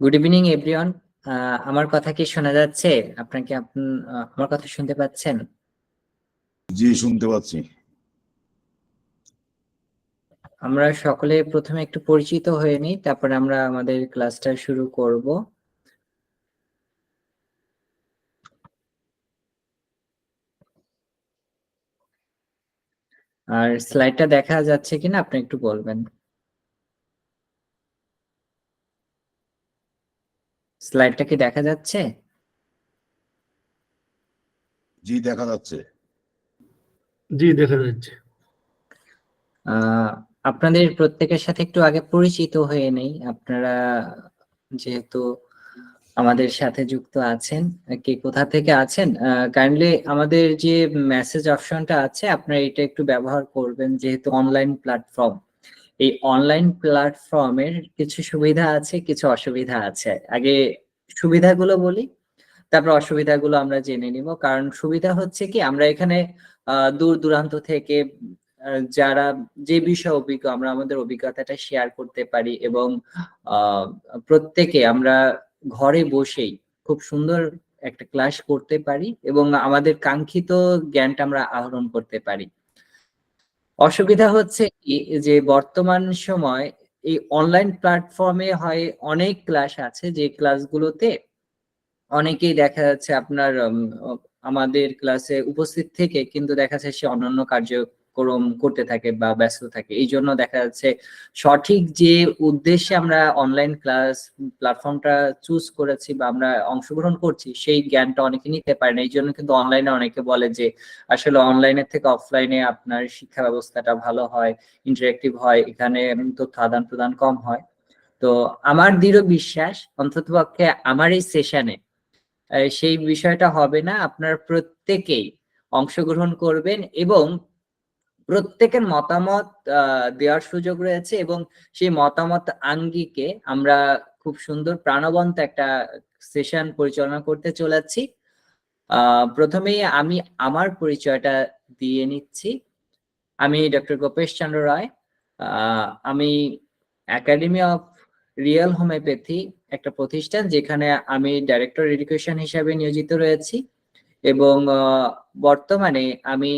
Good evening everyone. আমার কথা কি শোনা যাচ্ছে? আপনাকে আমার কথা শুনতে পাচ্ছেন? জি, শুনতে পাচ্ছি। আমরা সকলে প্রথমে একটু পরিচিত হয়ে নিই, তারপরে আমরা আমাদের ক্লাসটা শুরু করব। আর স্লাইডটা দেখা যাচ্ছে কিনা আপনি একটু বলবেন। স্লাইডটা কি দেখা যাচ্ছে? জি, দেখা যাচ্ছে। জি, দেখা যাচ্ছে। আপনাদের প্রত্যেকের সাথে একটু আগে পরিচিত হয়ে নেই। আপনারা যেহেতু আমাদের সাথে যুক্ত আছেন, কে কোথা থেকে আছেন, কাইন্ডলি আমাদের যে মেসেজ অপশনটা আছে আপনারা এটা একটু ব্যবহার করবেন, যেহেতু অনলাইন প্ল্যাটফর্ম। এই অনলাইন প্ল্যাটফর্মের কিছু সুবিধা আছে, কিছু অসুবিধা আছে। আগে সুবিধাগুলো বলি, তারপর অসুবিধাগুলো আমরা জেনে নিব। কারণ সুবিধা হচ্ছে কি, আমরা এখানে দূর দূরান্ত থেকে যারা যে বিষয় অভিজ্ঞ, আমরা আমাদের অভিজ্ঞতাটা শেয়ার করতে পারি এবং প্রত্যেকে আমরা ঘরে বসেই খুব সুন্দর একটা ক্লাস করতে পারি এবং আমাদের কাঙ্ক্ষিত জ্ঞানটা আমরা আহরণ করতে পারি। অসুবিধা হচ্ছে কি, যে বর্তমান সময় এই অনলাইন প্ল্যাটফর্মে হয় অনেক ক্লাস আছে, যে ক্লাসগুলোতে অনেকেই দেখা যাচ্ছে আপনার আমাদের ক্লাসে উপস্থিত থেকে কিন্তু দেখা যাচ্ছে সে অন্যান্য কার্যক্রম করতে থাকে বা ব্যস্ত থাকে। এই জন্য দেখা যাচ্ছে সঠিক যে উদ্দেশ্যে আমরা অনলাইন ক্লাস প্ল্যাটফর্মটা চুজ করেছি বা আমরা অংশগ্রহণ করছি, সেই জ্ঞানটা অনেকে নিতে পারে না। এই জন্য কিন্তু অনলাইনে অনেকে বলে যে আসলে অনলাইনের থেকে অফলাইনে আপনার শিক্ষা ব্যবস্থাটা ভালো হয়, ইন্টারেক্টিভ হয়, এখানে তথ্য আদান প্রদান কম হয়। তো আমার দৃঢ় বিশ্বাস, অন্ততপক্ষে আমার এই সেশনে সেই বিষয়টা হবে না। আপনার প্রত্যেকেই অংশগ্রহণ করবেন এবং প্রত্যেকের মতামত দেওয়ার সুযোগ রয়েছে এবং সেই মতামত আঙ্গিকে আমরা খুব সুন্দর প্রাণবন্ত একটা সেশন পরিচালনা করতে চলেছি। প্রথমেই আমি আমার পরিচয়টা দিয়ে নিচ্ছি। আমি ডক্টর গোপেশ চন্দ্র রায়। আমি একাডেমি অফ রিয়েল হোমিওপ্যাথি একটা প্রতিষ্ঠান, যেখানে আমি ডাইরেক্টর এডুকেশন হিসাবে নিয়োজিত রয়েছি এবং বর্তমানে আমি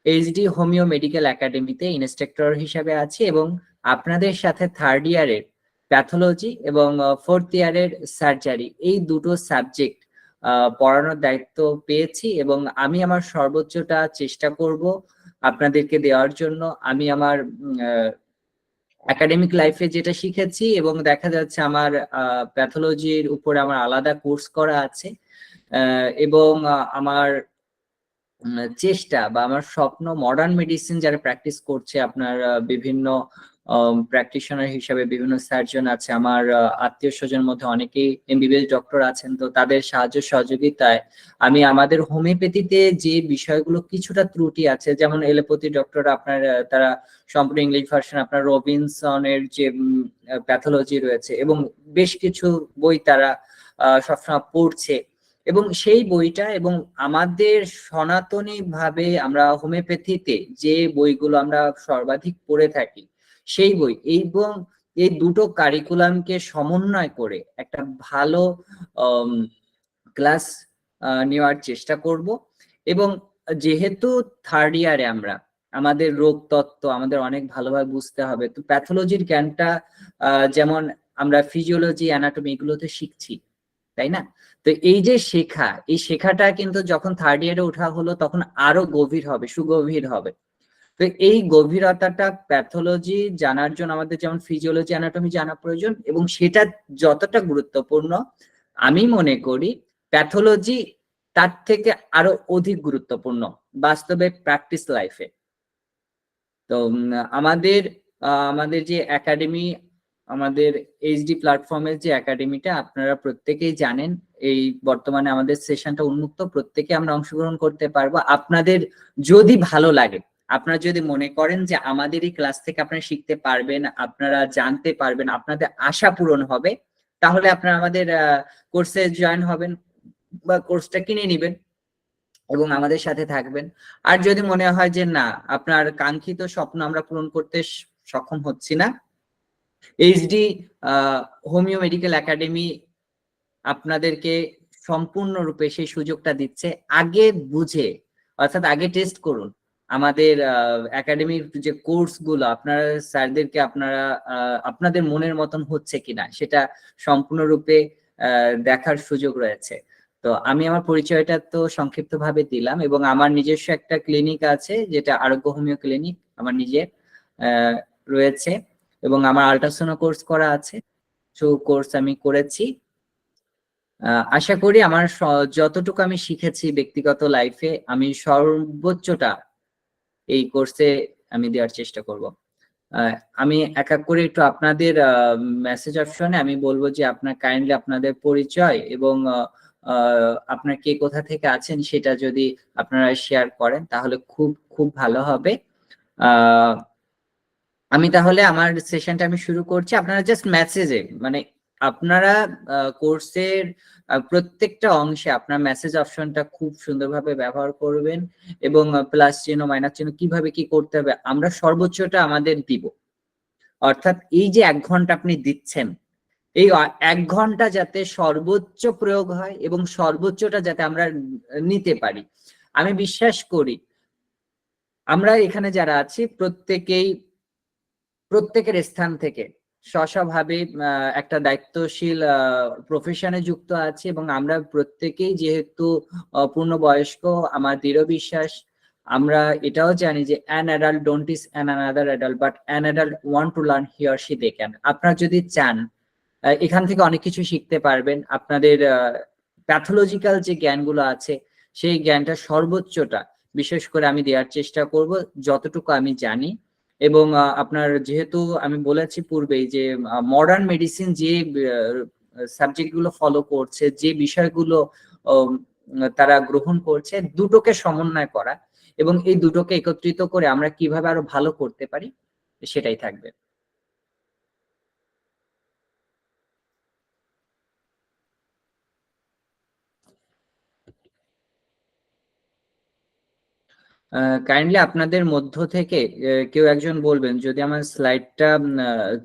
এইচডি হোমিও মেডিকেল একাডেমিতে ইনস্ট্রাক্টর হিসাবে আছি এবং আপনাদের সাথে থার্ড ইয়ারের প্যাথোলজি এবং ফোর্থ ইয়ারের সার্জারি, এই দুটো সাবজেক্ট পড়ানোর দায়িত্ব পেয়েছি এবং আমি আমার সর্বোচ্চটা চেষ্টা করব আপনাদেরকে দেওয়ার জন্য। আমি আমার একাডেমিক লাইফে যেটা শিখেছি এবং দেখা যাচ্ছে আমার প্যাথোলজির উপরে আমার আলাদা কোর্স করা আছে এবং আমার চেষ্টা বা আমার স্বপ্ন, মডার্ন মেডিসিন যারা প্র্যাকটিস করছে, আপনার বিভিন্ন প্র্যাকটিশনার হিসাবে বিভিন্ন সার্জন আছে, আমার আত্মীয় স্বজনের মধ্যে অনেকেই এমবিবিএস ডক্টর আছেন, তো তাদের সাহায্য সহযোগিতায় আমি আমাদের হোমিওপ্যাথিতে যে বিষয়গুলো কিছুটা ত্রুটি আছে, যেমন এলোপ্যাথি ডক্টর আপনার তারা সম্পূর্ণ ইংলিশ ভার্সন, আপনার রবিনসনের যে প্যাথোলজি রয়েছে এবং বেশ কিছু বই তারা সবসময় পড়ছে এবং সেই বইটা এবং আমাদের সনাতনী ভাবে আমরা হোমিওপ্যাথিতে যে বইগুলো আমরা সর্বাধিক পড়ে থাকি সেই বই, এবং এই দুটো কারিকুলামকে সমন্বয় করে একটা ভালো ক্লাস নেওয়ার চেষ্টা করব। এবং যেহেতু থার্ড ইয়ারে আমরা আমাদের রোগ তত্ত্ব আমাদের অনেক ভালোভাবে বুঝতে হবে, তো প্যাথোলজির জ্ঞানটা যেমন আমরা ফিজিওলজি, অ্যানাটমি এগুলোতে শিখছি, তাই না? তো এই যে শেখা, এই শেখাটা কিন্তু যখন থার্ড ইয়ারে ওঠা হলো তখন আরো গভীর হবে, সুগভীর হবে। তো এই গভীরতাটা প্যাথোলজি জানার জন্য আমাদের যেমন ফিজিওলজি, অ্যানাটমি জানা প্রয়োজন এবং সেটা যতটা গুরুত্বপূর্ণ, আমি মনে করি প্যাথোলজি তার থেকে আরো অধিক গুরুত্বপূর্ণ বাস্তবে প্র্যাকটিস লাইফে। তো আমাদের আমাদের যে একাডেমি, আমাদের এইচডি প্ল্যাটফর্মের যে একাডেমিটা আপনারা প্রত্যেকেই জানেন, এই বর্তমানে আমাদের সেশনটা উন্মুক্ত, প্রত্যেকে আমরা অংশগ্রহণ করতে পারবো। আপনাদের যদি ভালো লাগে, আপনারা যদি মনে করেন যে আমাদের এই ক্লাস থেকে আপনারা শিখতে পারবেন, আপনারা জানতে পারবেন, আপনাদের আশা পূরণ হবে, তাহলে আপনারা আমাদের কোর্সে জয়েন হবেন বা কোর্সটা কিনে নিবেন এবং আমাদের সাথে থাকবেন। আর যদি মনে হয় যে না, আপনার কাঙ্ক্ষিত স্বপ্ন আমরা পূরণ করতে সক্ষম হচ্ছি না, এইচডি হোমিও মেডিকেল একাডেমি আপনাদেরকে সম্পূর্ণরূপে সেই সুযোগটা দিচ্ছে। আগে বুঝে, অর্থাৎ আগে টেস্ট করুন আমাদের একাডেমির যে কোর্স গুলো, আপনারা স্যারদেরকে আপনারা আপনাদের মনের মতন হচ্ছে কিনা সেটা সম্পূর্ণরূপে দেখার সুযোগ রয়েছে। তো আমি আমার পরিচয়টা তো সংক্ষিপ্ত ভাবে দিলাম, এবং আমার নিজস্ব একটা ক্লিনিক আছে যেটা আরোগ্য হোমিও ক্লিনিক আমার নিজের রয়েছে, এবং আমার আল্ট্রাসোনো কোর্স করা আছে, কোর্স আমি করেছি। আশা করি আমার যতটুকু আমি শিখেছি ব্যক্তিগত লাইফে আমি সর্বোচ্চটা এই কোর্সে আমি দেওয়ার চেষ্টা করব। আমি এক এক করে একটু আপনাদের মেসেজ অপশনে আমি বলবো যে আপনার কাইন্ডলি আপনাদের পরিচয় এবং আপনার কে কোথা থেকে আছেন সেটা যদি আপনারা শেয়ার করেন তাহলে খুব খুব ভালো হবে। আমি তাহলে আমার সেশনটা আমি শুরু করছি। আপনারা জাস্ট মেসেজে, মানে আপনারা কোর্সের প্রত্যেকটা অংশে আপনার মেসেজ অপশনটা খুব সুন্দরভাবে ব্যবহার করবেন, এবং প্লাস চিহ্ন মাইনাস চিহ্ন কিভাবে কি করতে হবে আমরা সর্বোচ্চটা আমাদের দিব। অর্থাৎ এই যে 1 ঘন্টা আপনি দিচ্ছেন, এই 1 ঘন্টা যাতে সর্বোচ্চ প্রয়োগ হয় এবং সর্বোচ্চটা যাতে আমরা নিতে পারি। আমি বিশ্বাস করি আমরা এখানে যারা আছি প্রত্যেকের স্থান থেকে স্বভাবে একটা দায়িত্বশীল প্রফেশনে যুক্ত আছি, এবং আমরা প্রত্যেকেই যেহেতু পূর্ণবয়স্ক, আমার দৃঢ় বিশ্বাস আমরা এটাও জানি যে an adult don't teach another adult but an adult want to learn he or she they can। আপনারা যদি চান এখান থেকে অনেক কিছু শিখতে পারবেন। আপনাদের প্যাথোলজিক্যাল যে জ্ঞানগুলো আছে সেই জ্ঞানটা সর্বোচ্চটা বিশেষ করে আমি দেওয়ার চেষ্টা করব যতটুকু আমি জানি। এবং আপনার যেহেতু আমি বলেছি পূর্বেই যে মডার্ন মেডিসিন যে সাবজেক্ট গুলো ফলো করছে, যে বিষয়গুলো তারা গ্রহণ করছে, দুটোকে সমন্বয় করা এবং এই দুটোকে একত্রিত করে আমরা কিভাবে আরো ভালো করতে পারি সেটাই থাকবে। কাইন্ডলি আপনাদের মধ্য থেকে কেউ একজন বলবেন যদি আমার স্লাইডটা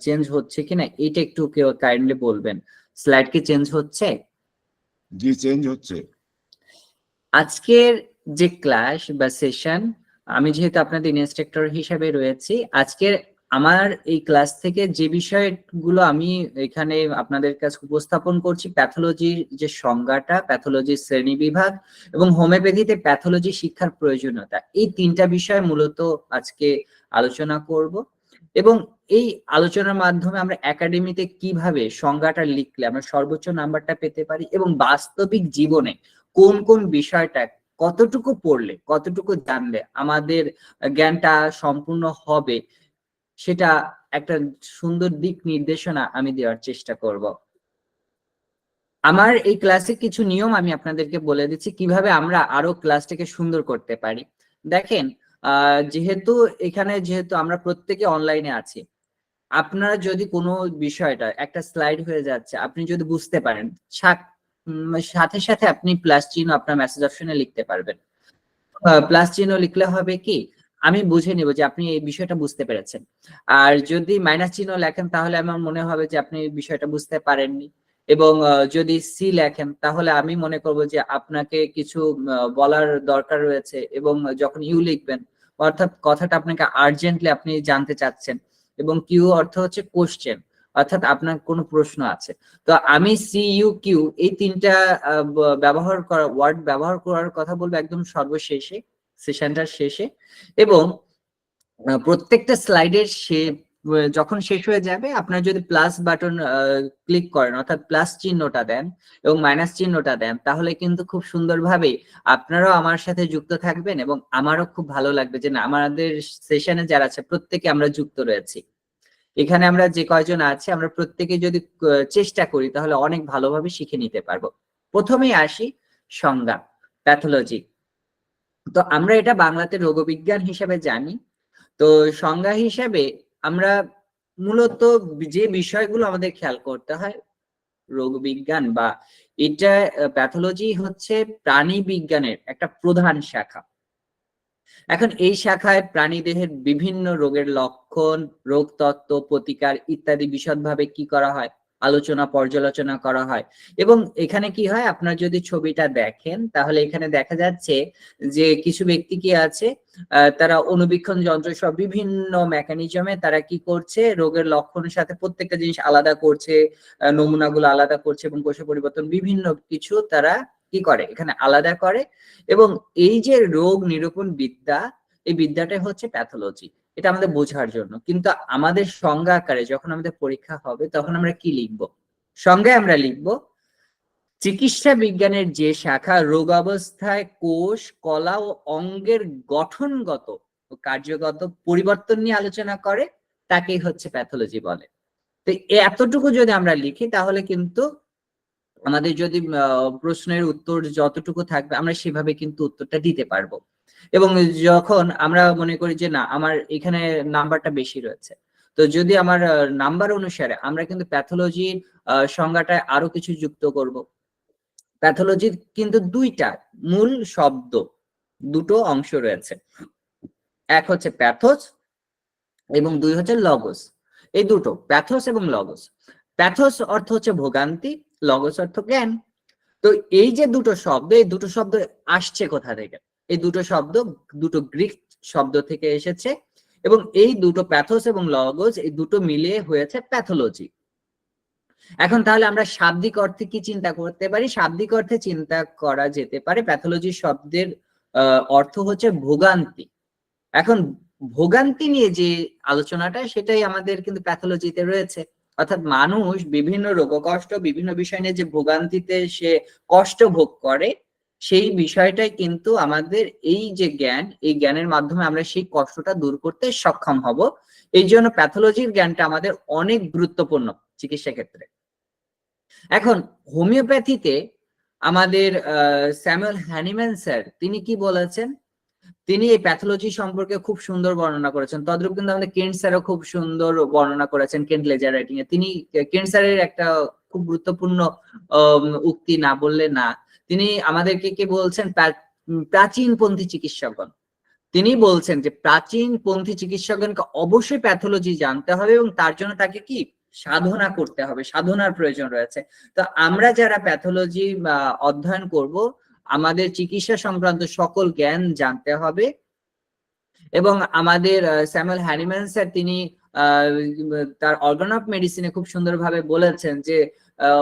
চেঞ্জ হচ্ছে কিনা, এটা একটু কেউ কাইন্ডলি বলবেন। স্লাইড কি চেঞ্জ হচ্ছে? জি, চেঞ্জ হচ্ছে। আজকের যে ক্লাস বা সেশন, আমি যেহেতু আপনাদের ইনস্ট্রাক্টর হিসেবে রয়েছি, আজকের আমার এই ক্লাস থেকে যে বিষয়গুলো আমি এখানে আপনাদের কাছে উপস্থাপন করছি, প্যাথোলজির যে সংজ্ঞাটা, প্যাথোলজির শ্রেণী বিভাগ এবং হোমিওপ্যাথিতে প্যাথোলজি শিক্ষার প্রয়োজনীয়তা, এই 3টা বিষয় মূলত আজকে আলোচনা করব। এবং এই আলোচনার মাধ্যমে আমরা একাডেমিতে কিভাবে সংজ্ঞাটা লিখলে আমরা সর্বোচ্চ নাম্বারটা পেতে পারি এবং বাস্তবিক জীবনে কোন কোন বিষয়টা কতটুকু পড়লে, কতটুকু জানলে আমাদের জ্ঞানটা সম্পূর্ণ হবে, সেটা একটা সুন্দর দিক নির্দেশনা আমি দেওয়ার চেষ্টা করব। আমার এই ক্লাসে কিছু নিয়ম আমি আপনাদেরকে বলে দিচ্ছি কিভাবে আমরা আরো ক্লাসটাকে সুন্দর করতে পারি। দেখেন, যেহেতু আমরা প্রত্যেকে অনলাইনে আছি, আপনারা যদি কোনো বিষয়টা একটা স্লাইড হয়ে যাচ্ছে আপনি যদি বুঝতে পারেন, সাথে সাথে আপনি প্লাস চিহ্ন আপনার মেসেজ অপশনে লিখতে পারবেন। প্লাস চিহ্ন লিখলে হবে কি, আমি বুঝে নিব যে আপনি এই বিষয়টা বুঝতে পেরেছেন। আর যদি মাইনাস চিহ্ন লেখেন তাহলে আমার মনে হবে যে আপনি এই বিষয়টা বুঝতে পারেননি। এবং যদি সি লেখেন তাহলে আমি মনে করব যে আপনাকে কিছু বলার দরকার রয়েছে। এবং যখন ইউ লিখবেন অর্থাৎ কথাটা আপনাকে আর্জেন্টলি আপনি জানতে চাচ্ছেন। এবং কিউ অর্থ হচ্ছে কোশ্চেন, অর্থাৎ আপনার কোনো প্রশ্ন আছে। তো আমি সি ইউ কিউ এই 3টা ওয়ার্ড ব্যবহার করার কথা বলবো একদম সর্বশেষে, সেশনটার শেষে। এবং প্রত্যেকটা স্লাইডের যখন শেষ হয়ে যাবে আপনার যদি প্লাস বাটন ক্লিক করেন, অর্থাৎ প্লাস চিহ্নটা দেন এবং মাইনাস চিহ্নটা দেন, তাহলে কিন্তু খুব সুন্দরভাবে আপনারাও আমার সাথে যুক্ত থাকবেন এবং আমারও খুব ভালো লাগবে যে না, আমাদের সেশনে যারা আছে প্রত্যেকে আমরা যুক্ত রয়েছি। এখানে আমরা যে কয়জন আছে আমরা প্রত্যেকে যদি চেষ্টা করি তাহলে অনেক ভালোভাবে শিখে নিতে পারবো। প্রথমেই আসি সংজ্ঞা, প্যাথোলজি। তো আমরা এটা বাংলাতে রোগবিজ্ঞান হিসেবে জানি। তো সংজ্ঞা হিসেবে আমরা মূলত যে বিষয়গুলো আমাদের খেয়াল করতে হয়, রোগবিজ্ঞান বা এটা প্যাথোলজি হচ্ছে প্রাণী বিজ্ঞানের একটা প্রধান শাখা। এখন এই শাখায় প্রাণীদেহের বিভিন্ন রোগের লক্ষণ, রোগ তত্ত্ব, প্রতিকার ইত্যাদি বিশদভাবে কি করা হয়, আলোচনা পর্যালোচনা করা হয়। এবং এখানে কি হয়, আপনার যদি ছবিটা দেখেন তাহলে এখানে দেখা যাচ্ছে যে কিছু ব্যক্তি কি আছে, তারা অনুবীক্ষণ যন্ত্র সব বিভিন্ন মেকানিজমে তারা কি করছে, রোগের লক্ষণের সাথে প্রত্যেকটা জিনিস আলাদা করছে, নমুনাগুলো আলাদা করছে এবং কোষ পরিবর্তন বিভিন্ন কিছু তারা কি করে এখানে আলাদা করে। এবং এই যে রোগ নিরূপণ বিদ্যা, এই বিদ্যাটাই হচ্ছে প্যাথোলজি। এটা আমাদের বোঝার জন্য। কিন্তু আমাদের সংজ্ঞা আকারে যখন আমাদের পরীক্ষা হবে তখন আমরা কি লিখবো? সংজ্ঞায় আমরা লিখবো চিকিৎসা বিজ্ঞানের যে শাখা রোগাবস্থায় কোষ, কলা ও অঙ্গের গঠনগত ও কার্যগত পরিবর্তন নিয়ে আলোচনা করে তাকেই হচ্ছে প্যাথোলজি বলে। তো এতটুকু যদি আমরা লিখি তাহলে কিন্তু আমাদের যদি প্রশ্নের উত্তর যতটুকু থাকবে আমরা সেভাবে কিন্তু উত্তরটা দিতে পারবো। এবং যখন আমরা মনে করি যে না আমার এখানে নাম্বারটা বেশি রয়েছে, তো যদি আমার নাম্বার অনুসারে আমরা কিন্তু প্যাথোলজির সংজ্ঞাটায় আরো কিছু যুক্ত করব। প্যাথোলজির কিন্তু দুইটা মূল শব্দ, দুটো অংশ রয়েছে, এক হচ্ছে প্যাথোস এবং দুই হচ্ছে লগোস। এই দুটো প্যাথোস এবং লগোস। প্যাথোস অর্থ হচ্ছে ভোগান্তি, লগোস অর্থ জ্ঞান। তো এই যে দুটো শব্দ, এই দুটো শব্দ আসছে কোথা থেকে? এই দুটো শব্দ দুটো গ্রিক শব্দ থেকে এসেছে এবং এই দুটো প্যাথোস এবং লগোস এই দুটো মিলিয়ে হয়েছে প্যাথোলজি। এখন তাহলে আমরা শাব্দিক অর্থে কি চিন্তা করতে পারি? শাব্দিক অর্থে চিন্তা করা যেতে পারে প্যাথোলজি শব্দের অর্থ হচ্ছে ভোগান্তি। এখন ভোগান্তি নিয়ে যে আলোচনাটা সেটাই আমাদের কিন্তু প্যাথোলজিতে রয়েছে। অর্থাৎ মানুষ বিভিন্ন রোগ কষ্ট বিভিন্ন বিষয় নিয়ে যে ভোগান্তিতে সে কষ্ট ভোগ করে, সেই বিষয়টাই কিন্তু আমাদের এই যে জ্ঞান, এই জ্ঞানের মাধ্যমে আমরা সেই কষ্টটা দূর করতে সক্ষম হব। এই জন্য প্যাথোলজির জ্ঞানটা আমাদের অনেক গুরুত্বপূর্ণ চিকিৎসা ক্ষেত্রে। এখন হোমিওপ্যাথিতে আমাদের স্যামুয়েল হ্যানিম্যান স্যার তিনি কি বলেছেন, তিনি এই প্যাথোলজি সম্পর্কে খুব সুন্দর বর্ণনা করেছেন। তদ্রূপ কিন্তু আমাদের কেন্ট স্যারও খুব সুন্দর বর্ণনা করেছেন কেন্ট লেজার রাইটিং এ। তিনি কেন্ট স্যারের একটা খুব গুরুত্বপূর্ণ উক্তি না বললে না, তিনি আমাদেরকে কি বলছেন, প্রাচীনপন্থী চিকিৎসকগণ, তিনি বলছেন যে প্রাচীনপন্থী চিকিৎসকগণকে অবশ্যই প্যাথোলজি জানতে হবে এবং তার জন্য তাকে কি সাধনা করতে হবে, সাধনার প্রয়োজন রয়েছে। তো আমরা যারা প্যাথোলজি অধ্যয়ন করব আমাদের চিকিৎসা সংক্রান্ত সকল জ্ঞান জানতে হবে। এবং আমাদের স্যামুয়েল হ্যানিম্যান স্যার তিনি তার অর্গান অফ মেডিসিনে খুব সুন্দরভাবে বলেছেন যে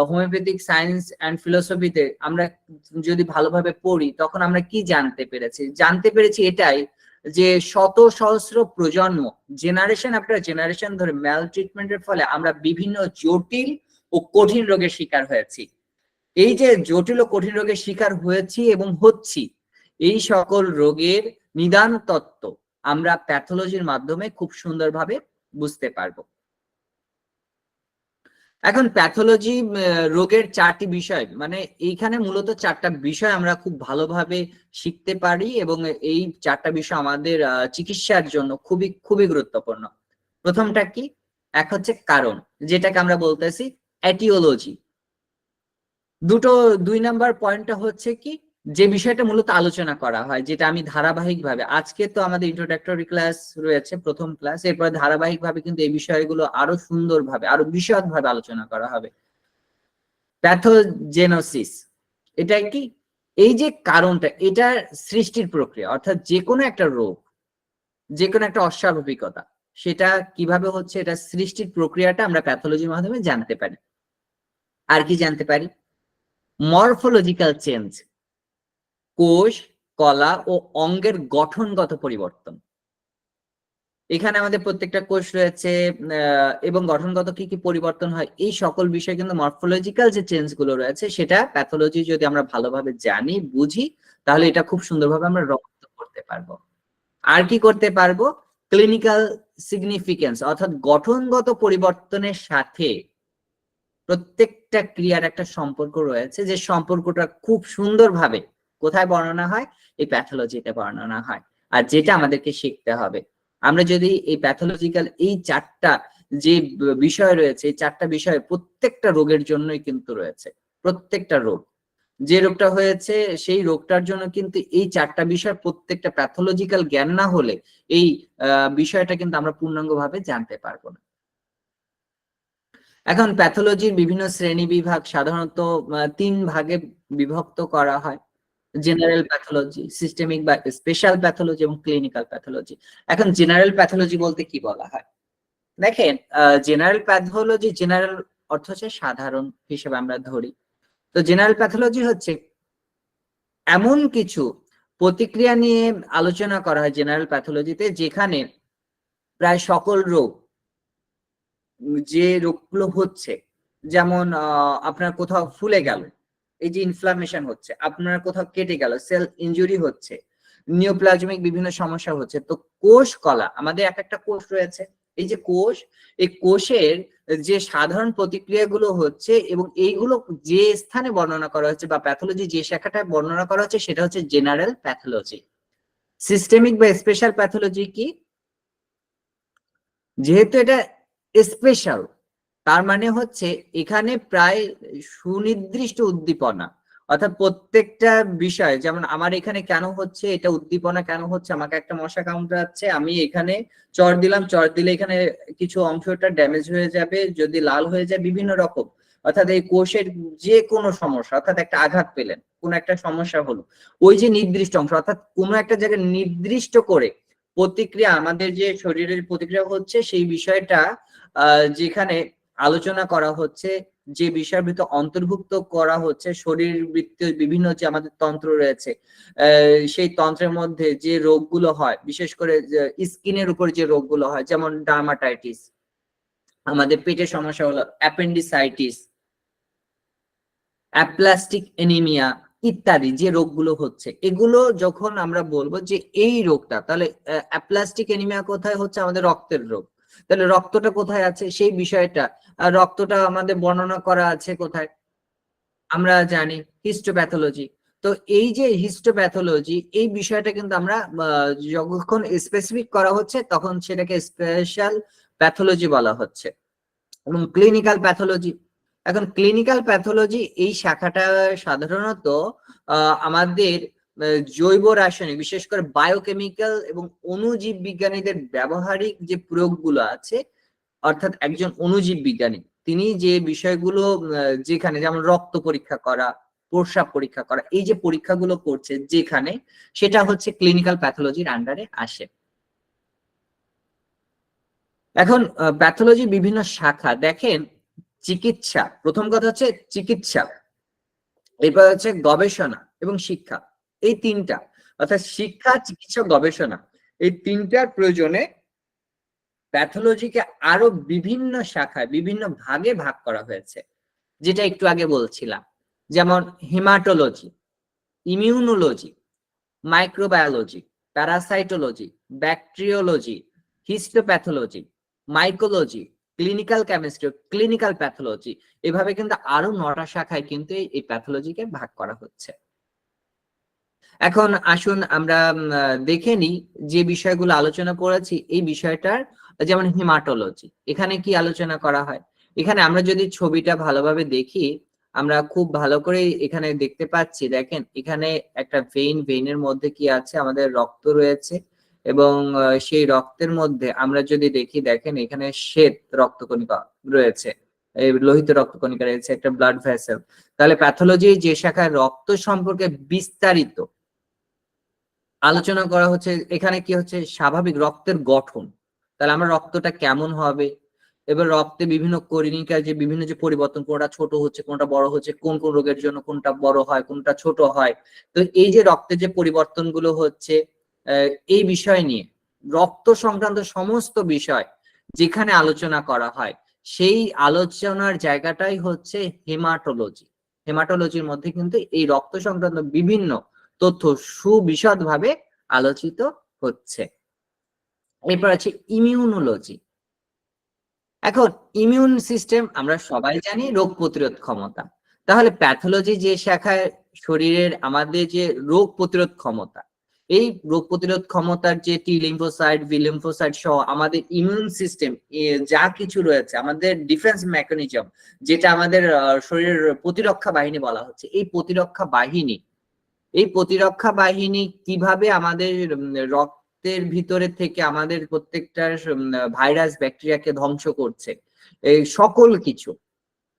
হোমিওপ্যাথিক সায়েন্স অ্যান্ড ফিলোসফিতে আমরা যদি ভালোভাবে পড়ি তখন আমরা কি জানতে পেরেছি এটাই যে শত সহস্র প্রজন্ম, জেনারেশন আফটার জেনারেশন ধরে ম্যাল ট্রিটমেন্টের ফলে আমরা বিভিন্ন জটিল ও কঠিন রোগের শিকার হয়েছি। এই যে জটিল ও কঠিন রোগের শিকার হয়েছি এবং হচ্ছি, এই সকল রোগের নিদান তত্ত্ব আমরা প্যাথোলজির মাধ্যমে খুব সুন্দরভাবে বুঝতে পারবো। এখন প্যাথোলজি রোগের চারটি বিষয়, মানে এইখানে মূলত চারটা বিষয় আমরা খুব ভালোভাবে শিখতে পারি এবং এই চারটা বিষয় আমাদের চিকিৎসার জন্য খুবই খুবই গুরুত্বপূর্ণ। প্রথমটা কি? এক হচ্ছে কারণ, যেটাকে আমরা বলতেছি এটিওলজি। দুই নাম্বার পয়েন্টটা হচ্ছে কি, যে বিষয়টা মূলত আলোচনা করা হয়, যেটা আমি ধারাবাহিকভাবে, আজকে তো আমাদের ইন্ট্রোডাক্টরি ক্লাস রয়েছে প্রথম ক্লাস, এরপরে ধারাবাহিকভাবে কিন্তু এই বিষয়গুলো আরো সুন্দরভাবে আরো বিশদভাবে আলোচনা করা হবে। প্যাথোজেনোসিস, এটা কি? এই যে কারণটা, এটা সৃষ্টির প্রক্রিয়া, অর্থাৎ যে কোনো একটা রোগ, যে কোনো একটা অস্বাভাবিকতা, সেটা কিভাবে হচ্ছে, এটা সৃষ্টির প্রক্রিয়াটা আমরা প্যাথোলজির মাধ্যমে জানতে পারি। আর কি জানতে পারি? মরফোলজিক্যাল চেঞ্জ, কোষ, কলা ও অঙ্গের গঠনগত পরিবর্তন। এখানে আমাদের প্রত্যেকটা কোষ রয়েছে এবং গঠনগত কি কি পরিবর্তন হয়, এই সকল বিষয় কিন্তু মরফোলজিক্যাল যে চেঞ্জ গুলো রয়েছে সেটা প্যাথোলজি যদি আমরা ভালোভাবে জানি বুঝি তাহলে এটা খুব সুন্দরভাবে আমরা রপ্ত করতে পারবো। আর কি করতে পারবো? ক্লিনিক্যাল সিগনিফিকেন্স, অর্থাৎ গঠনগত পরিবর্তনের সাথে প্রত্যেকটা ক্রিয়ার একটা সম্পর্ক রয়েছে, যে সম্পর্কটা খুব সুন্দরভাবে কোথায় বর্ণনা হয়? এই প্যাথোলজিতে বর্ণনা হয়। আর যেটা আমাদেরকে শিখতে হবে, আমরা যদি এই প্যাথোলজিক্যাল এই চারটা যে বিষয় রয়েছে, এই চারটা বিষয় প্রত্যেকটা রোগের জন্যই কিন্তু রয়েছে, প্রত্যেকটা রোগ। যে রোগটা হয়েছে সেই রোগটার জন্য কিন্তু এই চারটা বিষয় প্রত্যেকটা প্যাথোলজিক্যাল জ্ঞান না হলে এই বিষয়টা কিন্তু আমরা পূর্ণাঙ্গভাবে জানতে পারবো না। এখন প্যাথোলজির বিভিন্ন শ্রেণী বিভাগ সাধারণত 3 ভাগে বিভক্ত করা হয়: জেনারেল প্যাথোলজি, সিস্টেমিক বা স্পেশাল প্যাথোলজি এবং ক্লিনিক্যাল প্যাথোলজি। এখন জেনারেল প্যাথোলজি বলতে কি বলা হয়? দেখেন, জেনারেল প্যাথোলজি, জেনারেল অর্থ হচ্ছে সাধারণ হিসেবে আমরা ধরি। তো জেনারেল প্যাথোলজি হচ্ছে এমন কিছু প্রতিক্রিয়া নিয়ে আলোচনা করা হয় জেনারেল প্যাথোলজিতে, যেখানে প্রায় সকল রোগ, যে রোগগুলো হচ্ছে, যেমন আপনার কোথাও ফুলে গেল, এই যে ইনফ্লামেশন হচ্ছে, আপনার কোথাও কেটে গেল, সেল ইনজুরি হচ্ছে, নিওপ্লাজমিক বিভিন্ন সমস্যা হচ্ছে, তো কোষ কলা, আমাদের এক একটা কোষ রয়েছে, এই যে কোষ, এই কোষের যে সাধারণ প্রতিক্রিয়াগুলো হচ্ছে এবং এইগুলো যে স্থানে বর্ণনা করা হচ্ছে বা প্যাথোলজি যে শাখাটায় বর্ণনা করা হচ্ছে সেটা হচ্ছে জেনারেল প্যাথোলজি। সিস্টেমিক বা স্পেশাল প্যাথোলজি কি? যেহেতু এটা স্পেশাল, তার মানে হচ্ছে এখানে প্রায় সুনির্দিষ্ট উদ্দীপনা, অর্থাৎ প্রত্যেকটা বিষয়, যেমন আমার এখানে কেন হচ্ছে এটা, উদ্দীপনা কেন হচ্ছে, আমাকে একটা মশা কামড়াচ্ছে, আমি এখানে চর দিলাম, চর দিলে এখানে কিছু অংশটা ড্যামেজ হয়ে যাবে, যদি লাল হয়ে যায়, বিভিন্ন রকম, অর্থাৎ এই কোষের যে কোনো সমস্যা, অর্থাৎ একটা আঘাত পেলেন, কোন একটা সমস্যা হলো, ওই যে নির্দিষ্ট অংশ, অর্থাৎ কোনো একটা জায়গায় নির্দিষ্ট করে প্রতিক্রিয়া, আমাদের যে শরীরের প্রতিক্রিয়া হচ্ছে সেই বিষয়টা যেখানে আলোচনা করা হচ্ছে, যে বিষয়ের ভিতর অন্তর্ভুক্ত করা হচ্ছে শরীর বৃত্তীয় বিভিন্ন যে আমাদের তন্ত্র রয়েছে, সেই তন্ত্রের মধ্যে যে রোগগুলো হয়, বিশেষ করে স্কিনের উপর যে রোগগুলো হয়, যেমন ডার্মাটাইটিস, আমাদের পেটের সমস্যা হলো অ্যাপেন্ডিসাইটিস, অ্যাপ্লাস্টিক এনিমিয়া ইত্যাদি যে রোগগুলো হচ্ছে, এগুলো যখন আমরা বলবো যে এই রোগটা, তাহলে অ্যাপ্লাস্টিক এনিমিয়া কোথায় হচ্ছে? আমাদের রক্তের রোগ। তাহলে রক্তটা কোথায় আছে সেই বিষয়টা, রক্তটা আমাদের বর্ণনা করা আছে কোথায়? আমরা জানি হিস্টোপ্যাথোলজি। তো এই যে হিস্টোপ্যাথোলজি, এই বিষয়টা কিন্তু আমরা যখন স্পেসিফিক করা হচ্ছে তখন সেটাকে স্পেশাল প্যাথোলজি বলা হচ্ছে। এবং ক্লিনিক্যাল প্যাথোলজি, এখন ক্লিনিক্যাল প্যাথোলজি এই শাখাটা সাধারণত আমাদের জৈব রাসায়নিক, বিশেষ করে বায়োকেমিক্যাল এবং অণুজীব বিজ্ঞানীদের ব্যবহারিক যে প্রয়োগগুলো আছে, অর্থাৎ একজন অণুজীব বিজ্ঞানী তিনি যে বিষয়গুলো যেখানে, যেমন রক্ত পরীক্ষা করা, প্রস্রাব পরীক্ষা করা, এই যে পরীক্ষাগুলো করছে যেখানে, সেটা হচ্ছে ক্লিনিক্যাল প্যাথোলজির আন্ডারে আসে। এখন প্যাথোলজি বিভিন্ন শাখা, দেখেন, চিকিৎসা, প্রথম কথা হচ্ছে চিকিৎসা, এরপর হচ্ছে গবেষণা এবং শিক্ষা, এই তিনটা, অর্থাৎ শিক্ষা, চিকিৎসা, গবেষণা, এই তিনটার প্রয়োজনে প্যাথোলজিকে আরো বিভিন্ন শাখায়, বিভিন্ন ভাগে ভাগ করা হয়েছে, যেটা একটু আগে বলছিলাম, যেমন haematology, immunology, microbiology, parasitology, bacteriology, histopathology, mycology, clinical chemistry, clinical pathology, এভাবে কিন্তু আরো 9টা শাখায় কিন্তু এই প্যাথোলজিকে ভাগ করা হচ্ছে। এখন আসুন আমরা দেখে নিই যে বিষয়গুলো আলোচনা করেছি এই বিষয়টার, যেমন হেমাটোলজি, এখানে কি আলোচনা করা হয়? এখানে আমরা যদি ছবিটা ভালোভাবে দেখি, আমরা খুব ভালো করে এখানে দেখতে পাচ্ছি, দেখেন এখানে একটা ভেইনের মধ্যে কি আছে? আমাদের রক্ত রয়েছে, এবং সেই রক্তের মধ্যে আমরা যদি দেখি, দেখেন এখানে শ্বেত রক্তকণিকা রয়েছে, এই লোহিত রক্তকণিকা রয়েছে, একটা ব্লাড ভেসেল। তাহলে প্যাথোলজি যে শাখায় রক্ত সম্পর্কে বিস্তারিত আলোচনা করা হচ্ছে, এখানে কি হচ্ছে? স্বাভাবিক রক্তের গঠন, তাহলে আমরা রক্তটা কেমন হবে, এবার রক্তে বিভিন্ন কণিকার যে বিভিন্ন যে পরিবর্তন, কোনটা ছোট হচ্ছে, কোনটা বড় হচ্ছে, কোন কোন রোগের জন্য কোনটা বড় হয়, কোনটা ছোট হয়, তো এই যে রক্তের যে পরিবর্তনগুলো হচ্ছে, এই বিষয় নিয়ে রক্ত সংক্রান্ত সমস্ত বিষয় যেখানে আলোচনা করা হয়, সেই আলোচনার জায়গাটাই হচ্ছে হেমাটোলজি। হেমাটোলজির মধ্যে কিন্তু এই রক্ত সংক্রান্ত বিভিন্ন তথ্য সুবিশদভাবে আলোচিত হচ্ছে। এরপর আছে ইমিউনোলজি। এখন ইমিউন সিস্টেম আমরা সবাই জানি রোগ প্রতিরোধ ক্ষমতা, তাহলে প্যাথোলজি যে শাখায় শরীরের আমাদের যে রোগ প্রতিরোধ ক্ষমতা, এই রোগ প্রতিরোধ ক্ষমতার যে টি লিম্ফোসাইট, বি লিম্ফোসাইট সহ আমাদের ইমিউন সিস্টেম যা কিছু রয়েছে, আমাদের ডিফেন্স মেকানিজম, যেটা আমাদের শরীরের প্রতিরক্ষা বাহিনী বলা হচ্ছে, এই প্রতিরক্ষা বাহিনী কিভাবে আমাদের রক্তের ভিতরে থেকে আমাদের প্রত্যেকটা ভাইরাস ব্যাকটেরিয়াকে ধ্বংস করছে, এই সকল কিছু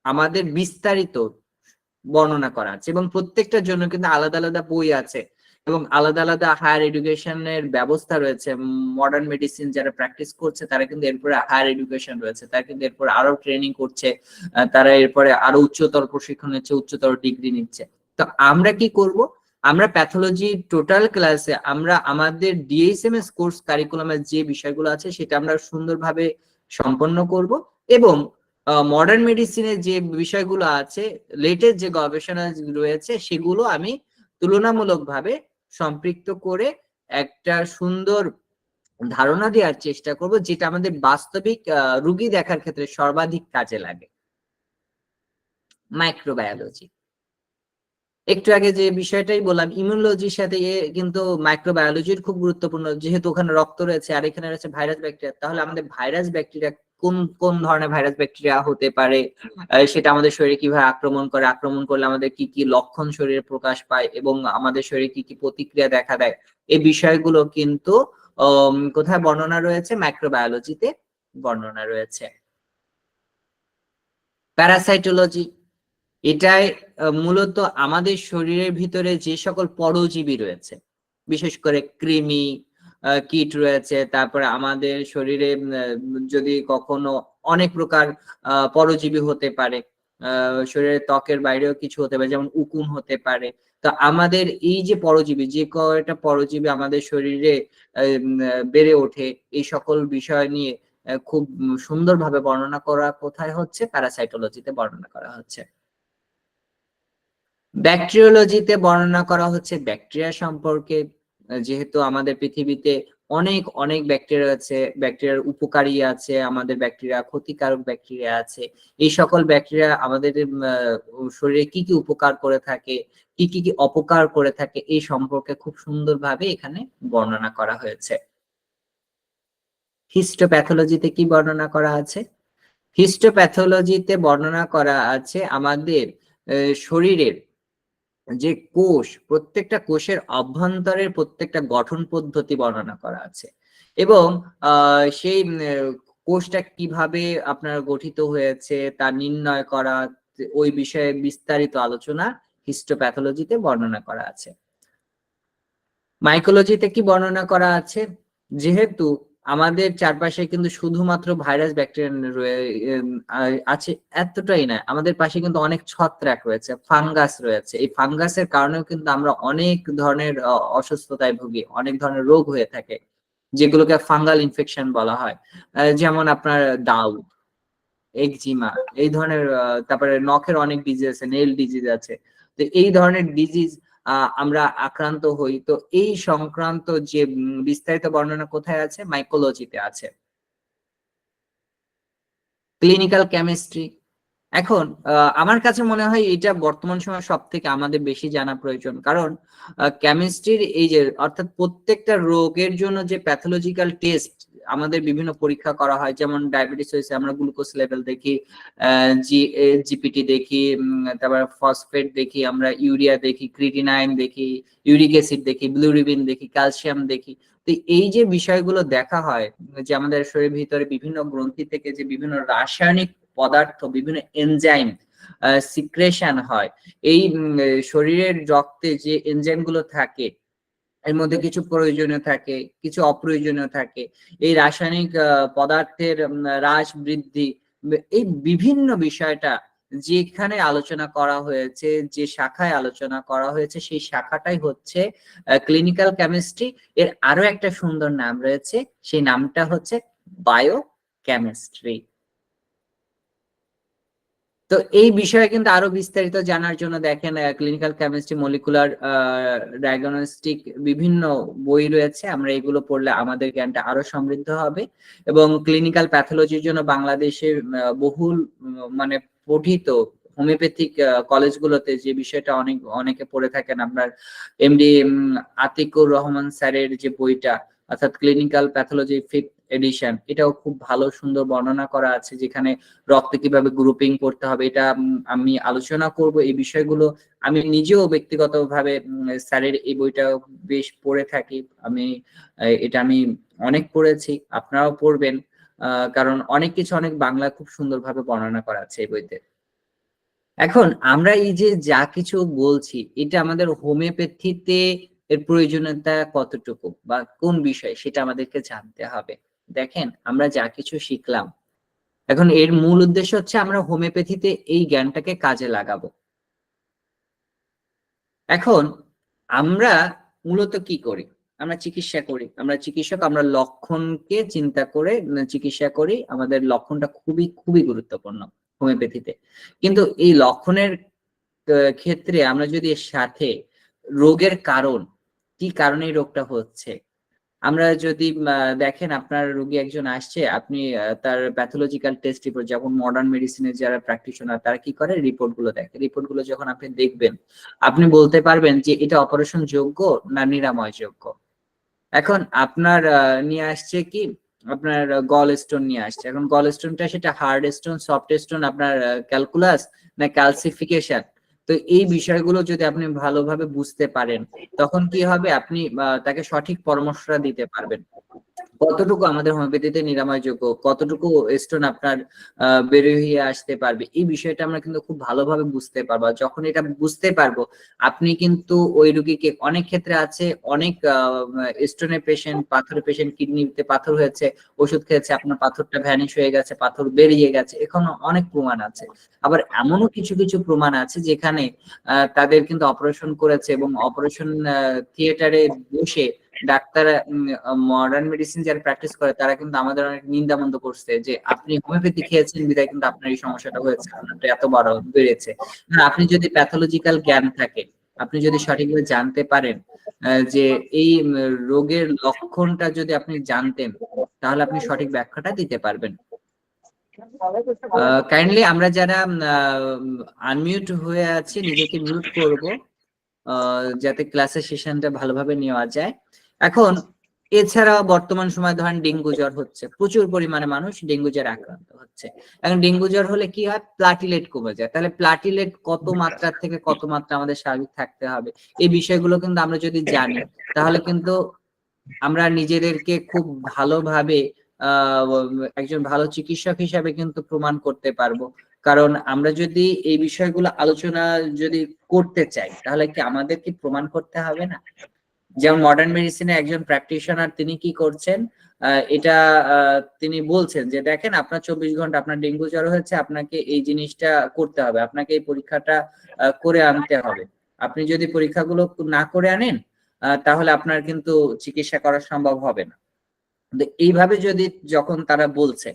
আমাদের বিস্তারিত বর্ণনা করা আছে। এবং প্রত্যেকটার জন্য কিন্তু আলাদা আলাদা বই আছে এবং আলাদা আলাদা হায়ার এডুকেশনের ব্যবস্থা রয়েছে। মডার্ন মেডিসিন যারা প্র্যাকটিস করছে তারা কিন্তু এরপরে হায়ার এডুকেশন রয়েছে, তারা কিন্তু এরপরে আরো ট্রেনিং করছে, তারা এরপরে আরো উচ্চতর প্রশিক্ষণ নিচ্ছে, উচ্চতর ডিগ্রি নিচ্ছে। তো আমরা কি করব, আমরা প্যাথোলজি টোটাল ক্লাসে আমরা আমাদের ডিএসএমএস কোর্স কারিকুলামের যে বিষয়গুলো আছে সেটা আমরা সুন্দরভাবে সম্পন্ন করব এবং মডার্ন মেডিসিনের যে বিষয়গুলো আছে, লেটেস্ট যে গবেষণা রয়েছে সেগুলো আমি তুলনামূলকভাবে সম্পৃক্ত করে একটা সুন্দর ধারণা দেওয়ার চেষ্টা করব, যেটা আমাদের বাস্তবিক রোগী দেখার ক্ষেত্রে সর্বাধিক কাজে লাগে। মাইক্রোবায়োলজি, একটু আগে যে বিষয়টাই বললাম, ইমিউনোলজির সাথে কিন্তু মাইক্রোবায়োলজির খুব গুরুত্বপূর্ণ, যেহেতু ওখানে রক্ত রয়েছে আর এখানে রয়েছে ভাইরাস ব্যাকটেরিয়া। তাহলে আমাদের ভাইরাস ব্যাকটেরিয়া কোন কোন ধরনের ভাইরাস ব্যাকটেরিয়া হতে পারে, সেটা আমাদের শরীরে কিভাবে আক্রমণ করে, আক্রমণ করলে আমাদের কি কি লক্ষণ শরীরে প্রকাশ পায় এবং আমাদের শরীরে কি কি প্রতিক্রিয়া দেখা দেয়, এই বিষয়গুলো কিন্তু কোথায় বর্ণনা রয়েছে, মাইক্রোবায়োলজিতে বর্ণনা রয়েছে। প্যারাসাইটোলজি, এটাই মূলত আমাদের শরীরের ভিতরে যে সকল পরজীবী রয়েছে, বিশেষ করে কৃমি কীট রয়েছে, তারপরে আমাদের শরীরে যদি কখনো অনেক প্রকার পরজীবী হতে পারে, শরীরের ত্বকের বাইরেও কিছু হতে পারে, যেমন উকুন হতে পারে। তো আমাদের এই যে পরজীবী, যে কয়টা পরজীবী আমাদের শরীরে বেড়ে ওঠে, এই সকল বিষয় নিয়ে খুব সুন্দরভাবে বর্ণনা করা কোথায় হচ্ছে, প্যারাসাইটোলজিতে বর্ণনা করা হচ্ছে। ব্যাকটেরিওলজিতে বর্ণনা করা হচ্ছে ব্যাকটেরিয়া সম্পর্কে, যেহেতু আমাদের পৃথিবীতে অনেক অনেক ব্যাকটেরিয়া আছে, ব্যাকটেরিয়ার উপকারী আছে, আমাদের ব্যাকটেরিয়া ক্ষতিকারক ব্যাকটেরিয়া আছে। এই সকল ব্যাকটেরিয়া আমাদের শরীরে কি কি উপকার করে থাকে, কি কি অপকার করে থাকে, এই সম্পর্কে খুব সুন্দরভাবে এখানে বর্ণনা করা হয়েছে। হিস্টোপ্যাথোলজিতে কি বর্ণনা করা আছে? হিস্টোপ্যাথোলজিতে বর্ণনা করা আছে আমাদের শরীরের যে কোষ, প্রত্যেকটা কোষের অভ্যন্তরের প্রত্যেকটা গঠন পদ্ধতি বর্ণনা করা আছে এবং সেই কোষটা কিভাবে আপনার গঠিত হয়েছে তা নির্ণয় করা, ওই বিষয়ে বিস্তারিত আলোচনা হিস্টোপ্যাথোলজিতে বর্ণনা করা আছে। মাইকোলজিতে কি বর্ণনা করা আছে? যেহেতু আমাদের চারপাশে কিন্তু শুধুমাত্র ভাইরাস ব্যাকটেরিয়া আছে এতটাই না, আমাদের পাশে কিন্তু অনেক ছত্রাক রয়েছে, ফাঙ্গাস রয়েছে। এই ফাঙ্গাসের কারণেও কিন্তু আমরা অনেক ধরনের অসুস্থতায় ভুগি, অনেক ধরনের রোগ হয়ে থাকে, যেগুলোকে ফাঙ্গাল ইনফেকশন বলা হয়। যেমন আপনার ডাউ, একজিমা, এই ধরনের, তারপরে নখের অনেক ডিজিজ আছে, নেল ডিজিজ আছে। তো এই ধরনের ডিজিজ আমরা আক্রান্ত হই। তো এই সংক্রান্ত যে বিস্তারিত বর্ণনা কোথায় আছে? মাইকোলজিতে আছে। ক্লিনিক্যাল কেমিস্ট্রি, এখন আমার কাছে মনে হয় এটা বর্তমান সময় সব থেকে আমাদের বেশি জানা প্রয়োজন, কারণ কেমিস্ট্রির এই যে অর্থাৎ প্রত্যেকটা রোগের জন্য যে প্যাথোলজিক্যাল টেস্ট আমাদের বিভিন্ন পরীক্ষা করা হয়, যেমন ডায়াবেটিস হয়েছে আমরা গ্লুকোজ লেভেল দেখি, জিপিটি দেখি, তারপর ফসফেট দেখি, আমরা ইউরিয়া দেখি, ক্রিটিনাইন দেখি, ইউরিক অ্যাসিড দেখি, বিলিরুবিন দেখি, ক্যালসিয়াম দেখি। তো এই যে বিষয়গুলো দেখা হয়, যে আমাদের শরীরের ভিতরে বিভিন্ন গ্রন্থি থেকে যে বিভিন্ন রাসায়নিক পদার্থ, বিভিন্ন এনজাইম সিক্রেশন হয়, এই শরীরের রক্তে যে এনজাইম গুলো থাকে এর মধ্যে কিছু প্রয়োজনীয় থাকে, কিছু অপ্রয়োজনীয় থাকে। এই রাসায়নিক পদার্থের হ্রাস বৃদ্ধি, এই বিভিন্ন বিষয়টা যেখানে আলোচনা করা হয়েছে, যে শাখায় আলোচনা করা হয়েছে, সেই শাখাটাই হচ্ছে ক্লিনিক্যাল কেমিস্ট্রি। এর আরো একটা সুন্দর নাম রয়েছে, সেই নামটা হচ্ছে বায়োকেমিস্ট্রি। তো এই বিষয়ে কিন্তু আরো বিস্তারিত জানার জন্য দেখেন ক্লিনিক্যাল কেমিস্ট্রি, মলিকুলার ডায়াগনস্টিক বিভিন্ন বই রয়েছে, আমরা এগুলো পড়লে আমাদের জ্ঞানটা আরো সমৃদ্ধ হবে। এবং ক্লিনিক্যাল প্যাথোলজির জন্য বাংলাদেশের বহুল মানে পঠিত হোমিওপ্যাথিক কলেজগুলোতে যে বিষয়টা অনেকে পড়ে থাকেন, আপনার এমডি আতিকুর রহমান স্যারের যে বইটা, অর্থাৎ ক্লিনিক্যাল প্যাথোলজি 5th এডিশন, এটাও খুব ভালো সুন্দর বর্ণনা করা আছে, যেখানে রক্ত কিভাবে গ্রুপিং করতে হবে এটা আমি আলোচনা করব। এই বিষয়গুলো আমি নিজেও ব্যক্তিগতভাবে স্যারের এই বইটা বেশ পড়ে থাকি। এটা আমি অনেক পড়েছি, আপনারাও পড়বেন, কারণ অনেক কিছু অনেক বাংলা খুব সুন্দরভাবে বর্ণনা করা আছে এই বইতে। এখন আমরা এই যে যা কিছু বলছি, এটা আমাদের হোমিওপ্যাথিতে এর প্রয়োজনীয়তা কতটুকু বা কোন বিষয়, সেটা আমাদেরকে জানতে হবে। দেখেন, আমরা যা কিছু শিখলাম, এখন এর মূল উদ্দেশ্য হচ্ছে আমরা হোমিওপ্যাথিতে এই জ্ঞানটাকে কাজে লাগাবো। এখন আমরা মূলত কি করি? আমরা চিকিৎসা করি, আমরা চিকিৎসক, আমরা লক্ষণকে চিন্তা করে চিকিৎসা করি। আমাদের লক্ষণটা খুবই খুবই গুরুত্বপূর্ণ হোমিওপ্যাথিতে। কিন্তু এই লক্ষণের ক্ষেত্রে আমরা যদি এর সাথে রোগের কারণ, কি কারণে এই রোগটা হচ্ছে, আমরা যদি দেখেন, আপনার রোগী একজন আসছে, আপনি তার প্যাথোলজিক্যাল টেস্ট রিপোর্ট, যেমন মডার্ন মেডিসিনের যারা প্র্যাকটিশনার তারা কি করে, রিপোর্ট গুলো দেখে। রিপোর্ট গুলো যখন আপনি দেখবেন, আপনি বলতে পারবেন যে এটা অপারেশন যোগ্য না নিরাময় যোগ্য। এখন আপনার নিয়ে আসছে কি, আপনার গল স্টোন নিয়ে আসছে। এখন গল স্টোনটা সেটা হার্ড স্টোন, সফট স্টোন, আপনার ক্যালকুলাস না ক্যালসিফিকেশন, তো এই বিষয়গুলো যদি আপনি ভালোভাবে বুঝতে পারেন, তখন কি হবে, আপনি তাকে সঠিক পরামর্শটা দিতে পারবেন। কতটুকু আমাদের হোমিওপ্যাথিতে নিরাময়যোগ্য, কতটুকু স্টোন আপনার বেরিয়ে আসতে পারবে, এই বিষয়টা আমরা কিন্তু খুব ভালোভাবে বুঝতে পারবো। যখন এটা বুঝতে পারবো, আপনি কিন্তু ওই রোগীকে, অনেক ক্ষেত্রে আছে অনেক স্টোনের পেশেন্ট, পাথরের পেশেন্ট, কিডনিতে পাথর হয়েছে, ওষুধ খেয়েছে, আপনার পাথরটা ভ্যানিশ হয়ে গেছে, পাথর বেরিয়ে গেছে, এখন অনেক প্রমাণ আছে। আবার এমনও কিছু কিছু প্রমাণ আছে যেখানে তাদের কিন্তু অপারেশন করেছে এবং অপারেশন থিয়েটারে বসে ডাক্তার, মডার্ন মেডিসিন যারা প্র্যাকটিস করে তারা কিন্তু আমাদের অনেক নিন্দামন্দ করছে যে আপনি হোমিওপ্যাথি খেয়েছেন বিধায় কিন্তু আপনার এই সমস্যাটা হয়েছে, আপনারটা এত বড় বেড়েছে না। আপনি যদি প্যাথোলজিক্যাল জ্ঞান থাকে, আপনি যদি সঠিকভাবে জানতে পারেন যে এই রোগের লক্ষণটা যদি আপনি জানতেন, তাহলে আপনি সঠিক ব্যাখ্যাটা দিতে পারবেন। কাইন্ডলি আমরা যারা আনমিউট হয়ে আছি, নিজেকে মিউট করব যাতে ক্লাসের সেশনটা ভালোভাবে নেওয়া যায়। এখন এছাড়াও বর্তমান সময় ধরেন ডেঙ্গু জ্বর হচ্ছে, প্রচুর পরিমাণে মানুষ ডেঙ্গু জ্বর আক্রান্ত হচ্ছে। এখন ডেঙ্গু জ্বর হলে কি হয়, প্লাটিলেট কমে যায়। তাহলে প্লাটিলেট কত মাত্রা থেকে কত মাত্রা আমাদের স্বাভাবিক থাকতে হবে, এই বিষয়গুলো কিন্তু আমরা যদি জানি, তাহলে কিন্তু আমরা নিজেদেরকে খুব ভালোভাবে একজন ভালো চিকিৎসক হিসাবে কিন্তু প্রমাণ করতে পারবো। কারণ আমরা যদি এই বিষয়গুলো আলোচনা যদি করতে চাই, তাহলে কি আমাদের কি প্রমাণ করতে হবে না? যেমন মডার্ন মেডিসিনে একজন প্র্যাকটিশনার তিনি কি করছেন, এটা তিনি বলছেন যে দেখেন, আপনার 24 ঘন্টা আপনার ডেঙ্গু জ্বর হয়েছে, আপনাকে এই জিনিসটা করতে হবে, আপনাকে এই পরীক্ষাটা করে আনতে হবে। আপনি যদি পরীক্ষাগুলো না করে আনেন, তাহলে আপনার কিন্তু চিকিৎসা করা সম্ভব হবে না। এইভাবে যদি যখন তারা বলছে,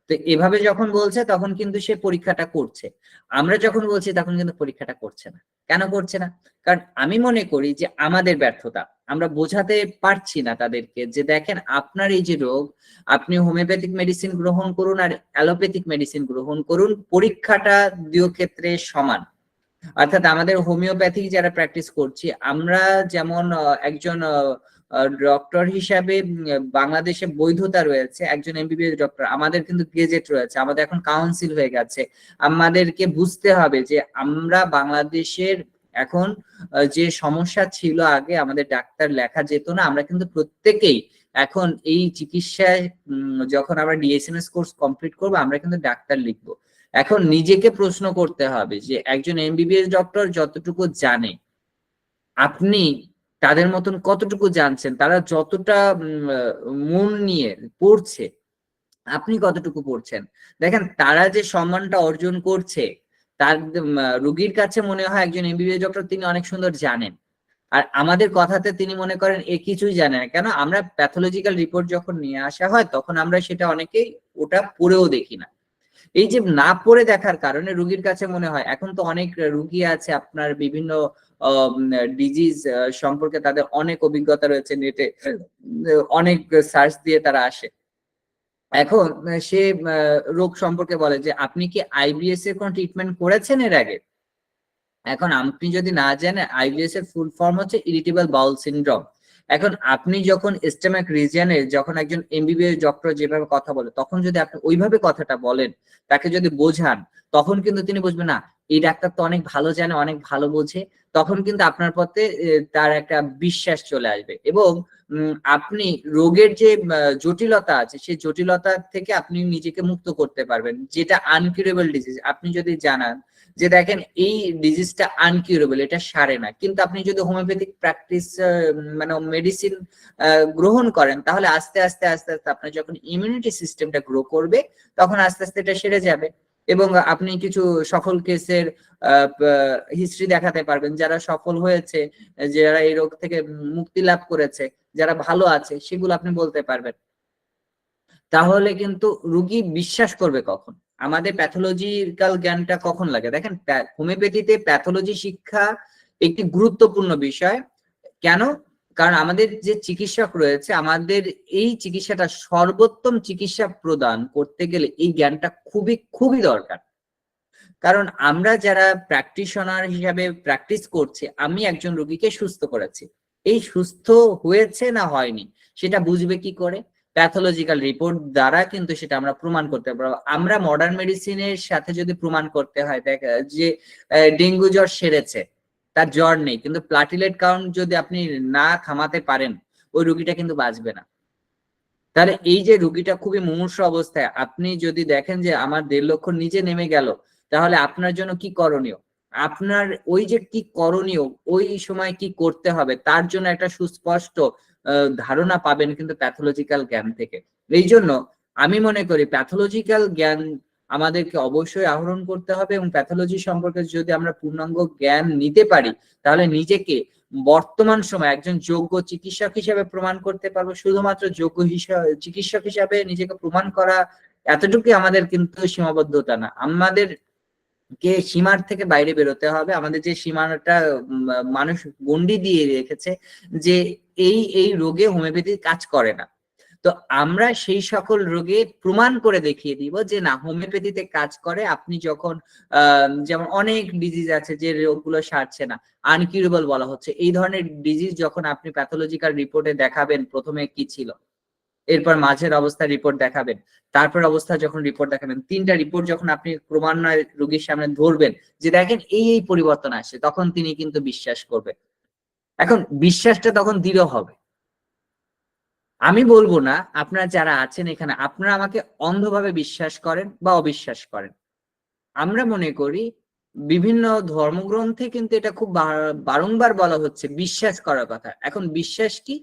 তো এভাবে যখন বলছে তখন কিন্তু সে পরীক্ষাটা করছে। আমরা যখন বলছি তখন কিন্তু পরীক্ষাটা করছে না। কেন করছে না? কারণ আমি মনে করি যে আমাদের ব্যর্থতা, আমরা বোঝাতে পারছি না তাদেরকে যে দেখেন, আপনার এই যে রোগ, আপনি হোমিওপ্যাথিক মেডিসিন গ্রহণ করুন আর অ্যালোপ্যাথিক মেডিসিন গ্রহণ করুন, পরীক্ষাটা দুই ক্ষেত্রে সমান। অর্থাৎ আমাদের হোমিওপ্যাথি যারা প্র্যাকটিস করছি, আমরা যেমন একজন ডক্টর হিসাবে বাংলাদেশে বৈধতা রয়েছে, একজন এমবিবিএস ডক্টর, আমাদের কিন্তু গেজেট রয়েছে, আমাদের এখন কাউন্সিল হয়ে গেছে। আমাদেরকে বুঝতে হবে যে আমরা বাংলাদেশের এখন যে সমস্যা ছিল, আগে আমাদের ডাক্তার লেখা যেত না, আমরা কিন্তু প্রত্যেকেই এখন এই চিকিৎসায় যখন আমরা ডিএসএমএস কোর্স কমপ্লিট করবো, আমরা কিন্তু ডাক্তার লিখবো। এখন নিজেকে প্রশ্ন করতে হবে যে একজন এমবিবিএস ডক্টর যতটুকু জানে, আপনি তাদের মতন কতটুকু জানছেন, তারা যতটা মন নিয়ে পড়ছে, আপনি কতটুকু পড়ছেন। দেখেন, তারা যে সম্মানটা অর্জন করছে, তার রোগীর কাছে মনে হয় একজন এমবিবিএস ডক্টর তিনি অনেক সুন্দর জানেন, আর আমাদের কথাতে তিনি মনে করেন এ কিছুই জানে না। কেন? আমরা প্যাথোলজিক্যাল রিপোর্ট যখন নিয়ে আসা হয়, তখন আমরা সেটা অনেকেই ওটা পড়েও দেখি না। এই যে না পড়ে দেখার কারণে রোগীর কাছে মনে হয়, এখন তো অনেক রোগী আছে আপনার বিভিন্ন ডিজিজ সম্পর্কে তাদের অনেক অভিজ্ঞতা রয়েছে, নেটে অনেক সার্চ দিয়ে তারা আসে। এখন সে রোগ সম্পর্কে বলে যে আপনি কি আইবিএস এর কোনো ট্রিটমেন্ট করেছেন এর আগে? এখন আপনি যদি না জানেন, আইবিএস এর ফুল ফর্ম হচ্ছে ইরিটেবল বাউল সিনড্রোম। এখন আপনি যখন স্টমাক রিজিয়নে যখন একজন এমবিবিএস ডক্টর যেভাবে কথা বলে, তখন যদি আপনি ওইভাবে কথাটা বলেন, তাকে যদি বোঝান, তখন কিন্তু তিনি বুঝবেন না এই ডাক্তার তো অনেক ভালো জানে, অনেক ভালো বোঝে। তখন কিন্তু আপনার পথে তার একটা বিশ্বাস চলে আসবে এবং আপনি রোগের যে জটিলতা আছে সেই জটিলতা থেকে আপনি নিজেকে মুক্ত করতে পারবেন, যেটা আনকিউরেবল ডিজিজ। আপনি যদি জানান যে দেখেন এই ডিজিজটা আনকিউরেবল, এটা সারে না, কিন্তু আপনি যদি হোমিওপ্যাথিক প্র্যাকটিস মানে মেডিসিন গ্রহণ করেন, তাহলে আস্তে আস্তে আস্তে আস্তে আপনার যখন ইমিউনিটি সিস্টেমটা গ্রো করবে, তখন আস্তে আস্তে এটা সেরে যাবে। এবং আপনি কিছু সফল কেসের হিস্ট্রি দেখাতে পারবেন, যারা সফল হয়েছে, যারা এই রোগ থেকে মুক্তি লাভ করেছে, যারা ভালো আছে, সেগুলো আপনি বলতে পারবেন। তাহলে কিন্তু রুগী বিশ্বাস করবে কখন? আমাদের প্যাথোলজিক্যাল জ্ঞানটা কখন লাগে? দেখেন, হোমিওপ্যাথিতে প্যাথোলজি শিক্ষা একটি গুরুত্বপূর্ণ বিষয়। কেন? কারণ আমাদের যে চিকিৎসক রয়েছে, আমাদের এই চিকিৎসাটা সর্বোত্তম চিকিৎসা প্রদান করতে গেলে এই জ্ঞানটা খুবই খুবই দরকার। কারণ আমরা যারা প্র্যাকটিশনার হিসাবে প্র্যাকটিস করছি, আমি একজন রোগীকে সুস্থ করেছি, এই সুস্থ হয়েছে না হয়নি সেটা বুঝবে কি করে? প্যাথোলজিক্যাল রিপোর্ট দ্বারা কিন্তু সেটা আমরা প্রমাণ করতে পারবো। আমরা মডার্ন মেডিসিনের সাথে যদি প্রমাণ করতে হয়, দেখ যে ডেঙ্গু জ্বর সেরেছে, তার জ্বর নেই, কিন্তু প্লাটিলেট কাউন্ট যদি আপনি না থামাতে পারেন, ওই রোগীটা কিন্তু বাঁচবে না। তাহলে এই যে রোগীটা খুবই মুমূর্ষু অবস্থায়, আপনি যদি দেখেন যে আমার 1.5 লক্ষ নিচে নেমে গেল, তাহলে আপনার জন্য কি করণীয়? আপনার ওই যে কি করণীয়, ওই সময় কি করতে হবে, তার জন্য একটা সুস্পষ্ট ধারণা পাবেন কিন্তু প্যাথোলজিক্যাল জ্ঞান থেকে। এই জন্য আমি মনে করি প্যাথোলজিক্যাল জ্ঞান আমাদেরকে অবশ্যই আহরণ করতে হবে, এবং প্যাথোলজি সম্পর্কে যদি আমরা পূর্ণাঙ্গ জ্ঞান নিতে পারি, তাহলে নিজেকে বর্তমান সময় একজন যোগ্য চিকিৎসক হিসেবে প্রমাণ করতে পারবো। শুধুমাত্র যোগ্য চিকিৎসক হিসাবে নিজেকে প্রমাণ করা এতটুকুই আমাদের কিন্তু সীমাবদ্ধতা না, আমাদের কে সীমার থেকে বাইরে বেরোতে হবে। আমাদের যে সীমাটা মানুষ গণ্ডি দিয়ে রেখেছে যে এই রোগে হোমিওপ্যাথি কাজ করে না, তো আমরা সেই সকল রোগে প্রমাণ করে দেখিয়ে দিব যে না, হোমিওপ্যাথিতে কাজ করে। আপনি যখন যেমন অনেক ডিজিজ আছে যে রোগগুলো সারছে না, আনকিউরেবল বলা হচ্ছে, এই ধরনের ডিজিজ যখন আপনি প্যাথোলজিক্যাল রিপোর্টে দেখাবেন, প্রথমে কি ছিল, এরপর মাঝের অবস্থা রিপোর্ট দেখাবেন, তারপর অবস্থা যখন রিপোর্ট দেখাবেন, 3টা রিপোর্ট যখন আপনি ক্রমান্বয়ে রোগীর সামনে ধরবেন যে দেখেন এই পরিবর্তন আসছে, তখন তিনি কিন্তু বিশ্বাস করবে। এখন বিশ্বাসটা তখন দৃঢ় হবে। আমি বলবো না আপনারা যারা আছেন এখানে আপনারা আমাকে অন্ধভাবে বিশ্বাস করেন বা অবিশ্বাস করেন। আমরা মনে করি বিভিন্ন ধর্মগ্রন্থে কিন্তু এটা খুব বারংবার বলা হচ্ছে বিশ্বাস করার কথা। এখন বিশ্বাস কি?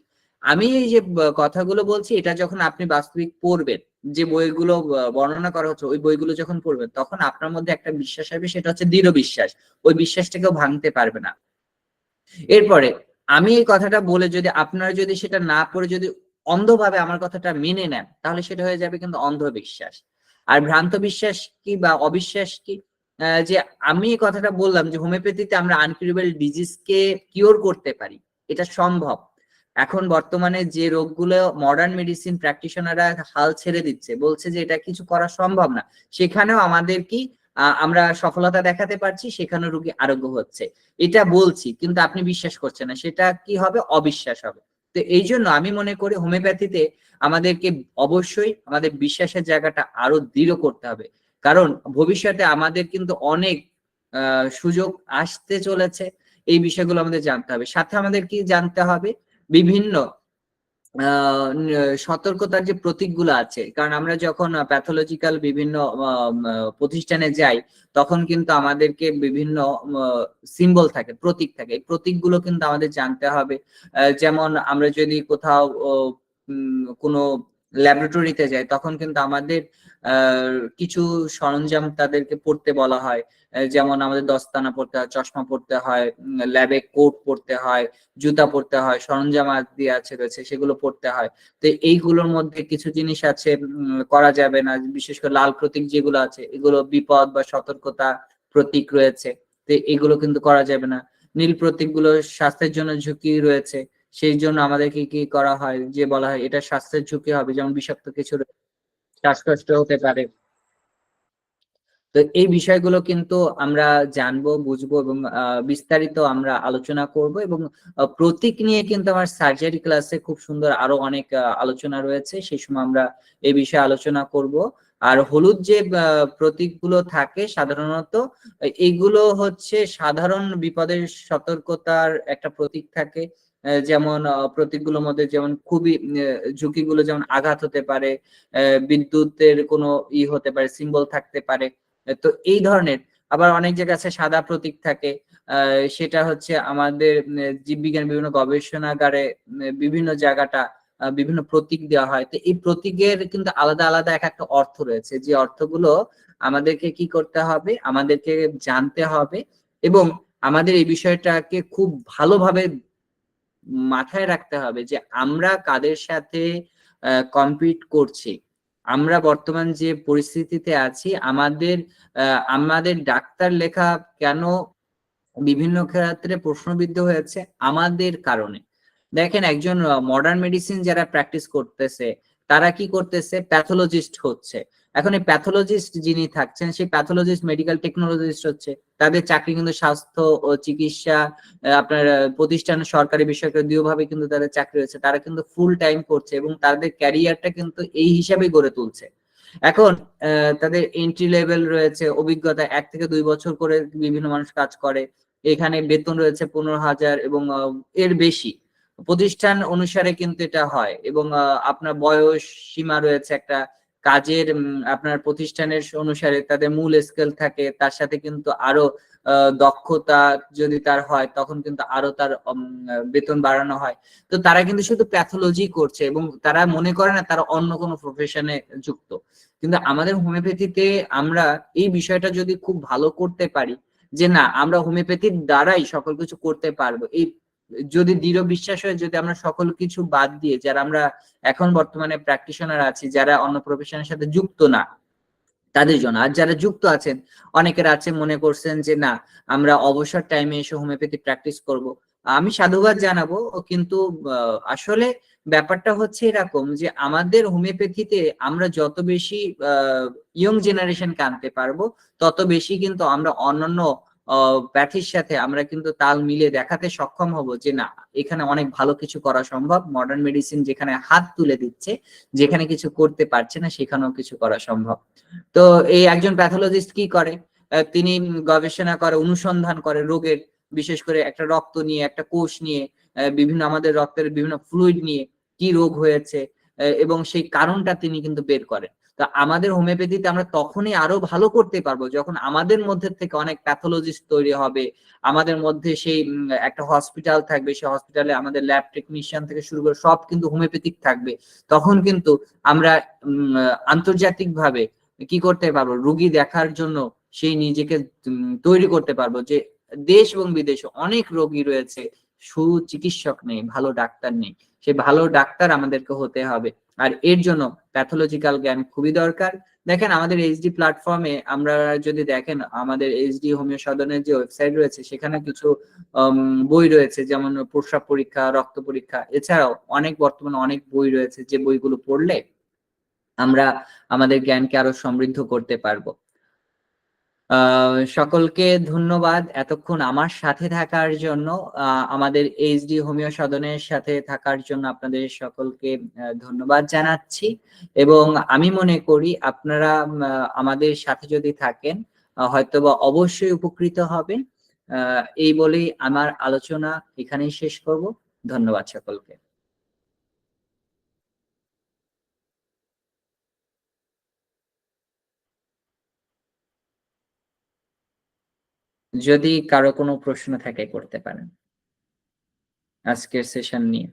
আমি এই যে কথাগুলো বলছি, এটা যখন আপনি বাস্তবিক পড়বেন, যে বইগুলো বর্ণনা করা হচ্ছে, ওই বইগুলো যখন পড়বেন, তখন আপনার মধ্যে একটা বিশ্বাস হবে, সেটা হচ্ছে দৃঢ় বিশ্বাস। ওই বিশ্বাসটাকেও ভাঙতে পারবে না। এরপরে আমি এই কথাটা বলে যদি আপনারা যদি সেটা না পড়ে যদি অন্ধভাবে আমার কথাটা মেনে নেন, তাহলে সেটা হয়ে যাবে কিন্তু অন্ধবিশ্বাস। আর ভ্রান্ত বিশ্বাস কি বা অবিশ্বাস কি? যে আমি এই কথাটা বললাম যে হোমিওপ্যাথিতে আমরা আনকিউরেবল ডিজিজকে কিওর করতে পারি, এটা সম্ভব। এখন বর্তমানে যে রোগগুলো মডার্ন মেডিসিন প্র্যাকটিশনাররা হাল ছেড়ে দিচ্ছে, বলছে যে এটা কিছু করা সম্ভব না, সেখানেও আমাদের কি আমরা সফলতা দেখাতে পারছি, সেখানে রোগী আরোগ্য হচ্ছে, এটা বলছি, কিন্তু আপনি বিশ্বাস করছেন না, সেটা কি হবে? অবিশ্বাস হবে। তো এই জন্য আমি মনে করি হোমিওপ্যাথিতে আমাদেরকে অবশ্যই আমাদের বিশ্বাসের জায়গাটা আরো দৃঢ় করতে হবে, কারণ ভবিষ্যতে আমাদের কিন্তু অনেক সুযোগ আসতে চলেছে। এই বিষয়গুলো আমাদের জানতে হবে। সাথে আমাদের কি জানতে হবে? বিভিন্ন সতর্কতার যে প্রতীকগুলো আছে, কারণ আমরা যখন প্যাথোলজিক্যাল বিভিন্ন প্রতিষ্ঠানে যাই, তখন কিন্তু আমাদেরকে বিভিন্ন সিম্বল থাকে, প্রতীক থাকে, এই প্রতীকগুলো কিন্তু আমাদের জানতে হবে। যেমন আমরা যদি কোথাও কোনো ল্যাবরেটরিতে যাই, তখন কিন্তু আমাদের কিছু সরঞ্জাম তাদেরকে পড়তে বলা হয়, যেমন আমাদের দস্তানা পড়তে হয়, চশমা পড়তে হয়, ল্যাবে কোট পড়তে হয়, জুতা পড়তে হয়, সরঞ্জাম আদি আছে রয়েছে, সেগুলো পড়তে হয়। তো এইগুলোর মধ্যে কিছু জিনিস আছে করা যাবে না, বিশেষ করে লাল প্রতীক যেগুলো আছে, এগুলো বিপদ বা সতর্কতা প্রতীক রয়েছে, তো এগুলো কিন্তু করা যাবে না। নীল প্রতীক গুলো স্বাস্থ্যের জন্য ঝুঁকি রয়েছে, সেই জন্য আমাদেরকে কি করা হয়, যে বলা হয় এটা স্বাস্থ্যের ঝুঁকি হবে, যেমন বিষাক্ত কিছু শ্বাসকষ্ট হতে পারে। তো এই বিষয়গুলো কিন্তু আমরা জানবো, বুঝবো এবং বিস্তারিত আমরা আলোচনা করব এবং প্রতীক নিয়ে কিন্তু আমার সার্জারি ক্লাসে খুব সুন্দর আরো অনেক আলোচনা রয়েছে, সেই সময় আমরা এই বিষয়ে আলোচনা করব। আর হলুদ যে প্রতীকগুলো থাকে সাধারণত এইগুলো হচ্ছে সাধারণ বিপদের সতর্কতার একটা প্রতীক থাকে। যেমন প্রতীকগুলোর মধ্যে যেমন খুবই ঝুঁকিগুলো, যেমন আঘাত হতে পারে, বিদ্যুতের কোনো হতে পারে, সিম্বল থাকতে পারে। তো এই ধরনের আবার অনেক জায়গায় আছে সাদা প্রতীক থাকে, সেটা হচ্ছে আমাদের জীববিজ্ঞান বিভিন্ন গবেষণাগারে বিভিন্ন জায়গাটা বিভিন্ন প্রতীক দেওয়া হয়। তো এই প্রতীকের কিন্তু আলাদা আলাদা এক একটা অর্থ রয়েছে, যে অর্থগুলো আমাদেরকে কি করতে হবে, আমাদেরকে জানতে হবে এবং আমাদের এই বিষয়টাকে খুব ভালোভাবে মাথায় রাখতে হবে যে আমরা কাদের সাথে কম্পিট করছি। আমরা বর্তমান যে পরিস্থিতিতে আছি, আমাদের ডাক্তার লেখা কেন বিভিন্ন ক্ষেত্রে প্রশ্নবিদ্ধ হয়েছে আমাদের কারণে। দেখেন, একজন মডার্ন মেডিসিন যারা প্র্যাকটিস করতেছে তারা কি করতেছে, প্যাথোলজিস্ট হচ্ছে। এখন এই প্যাথোলজিস্ট যিনি থাকছেন, সেই প্যাথোলজিস্ট মেডিকেল টেকনোলজিস্ট হচ্ছে। তাদের চাকরি কিন্তু স্বাস্থ্য ও চিকিৎসা আপনার প্রতিষ্ঠান, সরকারি বেসরকারি দুইভাবে কিন্তু তাদের চাকরি রয়েছে। তারা কিন্তু ফুল টাইম করছে এবং তাদের ক্যারিয়ারটা কিন্তু এই হিসাবে গড়ে তুলছে। এখন তাদের এন্ট্রি লেভেল রয়েছে, অভিজ্ঞতা 1 থেকে 2 বছর করে বিভিন্ন মানুষ কাজ করে। এখানে বেতন রয়েছে 15,000 এবং এর বেশি। প্রতিষ্ঠান অনুসারে কিন্তু এটা হয় এবং আপনার বয়স সীমা রয়েছে একটা কাজের, আপনার প্রতিষ্ঠানের অনুসারে তাদের মূল স্কেল থাকে, তার সাথে কিন্তু আরো দক্ষতা যদি তার হয় তখন কিন্তু আরো তার বেতন বাড়ানো হয়। তো তারা কিন্তু শুধু প্যাথোলজি করছে এবং তারা মনে করে না তারা অন্য কোনো প্রফেশনে যুক্ত। কিন্তু আমাদের হোমিওপ্যাথিতে আমরা এই বিষয়টা যদি খুব ভালো করতে পারি যে না, আমরা হোমিওপ্যাথির দ্বারাই সকল কিছু করতে পারবো, এই যদি দৃঢ় বিশ্বাস হয়, যদি আমরা সকল কিছু বাদ দিয়ে যারা আমরা এখন বর্তমানে প্র্যাকটিশনার আছি, যারা অন্য প্রফেশনের সাথে যুক্ত না, তাদের জন্য। আর যারা যুক্ত আছেন, অনেকের আছে মনে করছেন যে না, আমরা অবসর টাইমে এসে হোমিওপ্যাথি প্র্যাকটিস করব, আমি সাধুবাদ জানাবো। কিন্তু আসলে ব্যাপারটা হচ্ছে এরকম যে আমাদের হোমিওপ্যাথিতে আমরা যত বেশি ইয়ং জেনারেশনকে আনতে পারবো, তত বেশি কিন্তু আমরা অন্যান্য প্যাথির সাথে আমরা কিন্তু তাল মিলিয়ে দেখাতে সক্ষম হব যে না, এখানে অনেক ভালো কিছু করা সম্ভব। মডার্ন মেডিসিন যেখানে হাত তুলে দিচ্ছে, যেখানে কিছু করতে পারছে না, সেখানেও কিছু করা সম্ভব। তো এই একজন প্যাথোলজিস্ট কি করে, তিনি গবেষণা করে, অনুসন্ধান করে রোগের, বিশেষ করে একটা রক্ত নিয়ে, একটা কোষ নিয়ে, বিভিন্ন আমাদের রক্তের বিভিন্ন ফ্লুইড নিয়ে কি রোগ হয়েছে এবং সেই কারণটা তিনি কিন্তু বের করেন। তো আমাদের হোমিওপ্যাথিতে আমরা তখনই আরো ভালো করতে পারবো যখন আমাদের মধ্যে থেকে অনেক প্যাথোলজিস্ট তৈরি হবে, আমাদের মধ্যে সেই একটা হসপিটাল থাকবে, সেই হসপিটালে আমাদের ল্যাব টেকনিশিয়ান থেকে শুরু করে সব কিন্তু হোমিওপ্যাথিক থাকবে। তখন কিন্তু আমরা আন্তর্জাতিক ভাবে কি করতে পারবো, রুগী দেখার জন্য সেই নিজেকে তৈরি করতে পারবো যে দেশ এবং বিদেশে অনেক রোগী রয়েছে, সুচিকিৎসক নেই, ভালো ডাক্তার নেই, সে ভালো ডাক্তার আমাদেরকে হতে হবে। আর এর জন্য প্যাথোলজিক্যাল জ্ঞান খুবই দরকার। দেখেন, আমাদের এইচডি প্ল্যাটফর্মে আমরা যদি দেখেন, আমাদের এইচডি হোমিও সদনের যে ওয়েবসাইট রয়েছে, সেখানে কিছু বই রয়েছে, যেমন প্রস্রাব পরীক্ষা, রক্ত পরীক্ষা, এছাড়াও অনেক বর্তমানে অনেক বই রয়েছে, যে বইগুলো পড়লে আমরা আমাদের জ্ঞানকে আরো সমৃদ্ধ করতে পারবো। সকলকে ধন্যবাদ এতক্ষণ আমার সাথে থাকার জন্য, আমাদের এইচডি হোমিও সদনের সাথে থাকার জন্য আপনাদের সকলকে ধন্যবাদ জানাচ্ছি এবং আমি মনে করি আপনারা আমাদের সাথে যদি থাকেন হয়তোবা অবশ্যই উপকৃত হবেন। এই বলেই আমার আলোচনা এখানেই শেষ করব। ধন্যবাদ সকলকে। যদি কারো কোনো প্রশ্ন থাকে করতে পারেন আজকের সেশন নিয়ে।